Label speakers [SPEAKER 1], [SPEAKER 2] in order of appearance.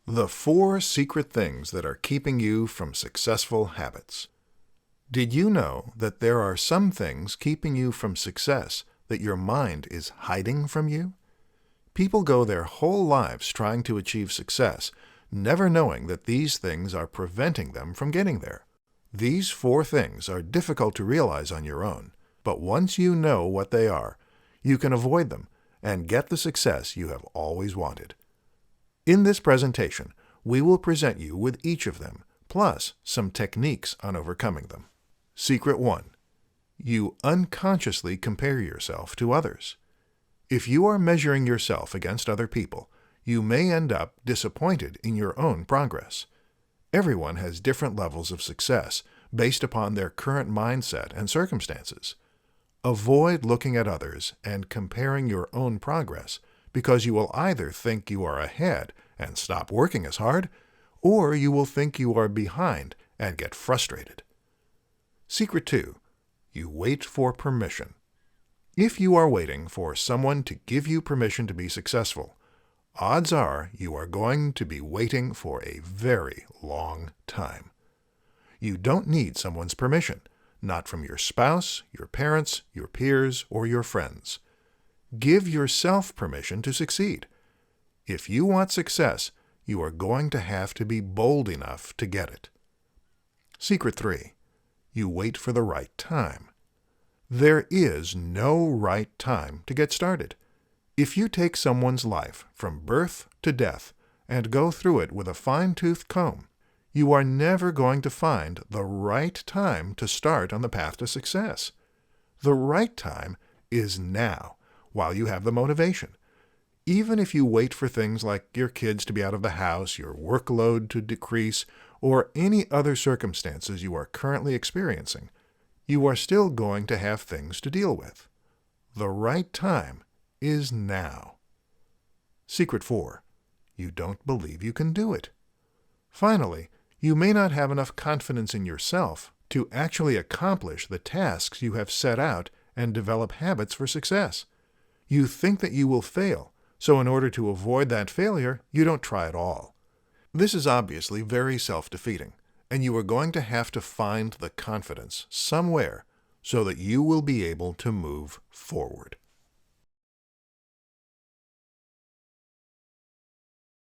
[SPEAKER 1] The 4 secret things that are keeping you from successful habits. Did you know that there are some things keeping you from success that your mind is hiding from you? People go their whole lives trying to achieve success, never knowing that these things are preventing them from getting there. These 4 things are difficult to realize on your own, but once you know what they are, you can avoid them and get the success you have always wanted. In this presentation, we will present you with each of them, plus some techniques on overcoming them. Secret 1. You unconsciously compare yourself to others. If you are measuring yourself against other people, you may end up disappointed in your own progress. Everyone has different levels of success based upon their current mindset and circumstances. Avoid looking at others and comparing your own progress, because you will either think you are ahead and stop working as hard, or you will think you are behind and get frustrated. Secret 2. You wait for permission. If you are waiting for someone to give you permission to be successful, odds are you are going to be waiting for a very long time. You don't need someone's permission, not from your spouse, your parents, your peers, or your friends. Give yourself permission to succeed. If you want success, you are going to have to be bold enough to get it. Secret 3. You wait for the right time. There is no right time to get started. If you take someone's life from birth to death and go through it with a fine-tooth comb, you are never going to find the right time to start on the path to success. The right time is now, while you have the motivation. Even if you wait for things like your kids to be out of the house, your workload to decrease, or any other circumstances you are currently experiencing, you are still going to have things to deal with. The right time is now. Secret 4. You don't believe you can do it. Finally, you may not have enough confidence in yourself to actually accomplish the tasks you have set out and develop habits for success. You think that you will fail, so in order to avoid that failure, you don't try at all. This is obviously very self-defeating, and you are going to have to find the confidence somewhere so that you will be able to move forward.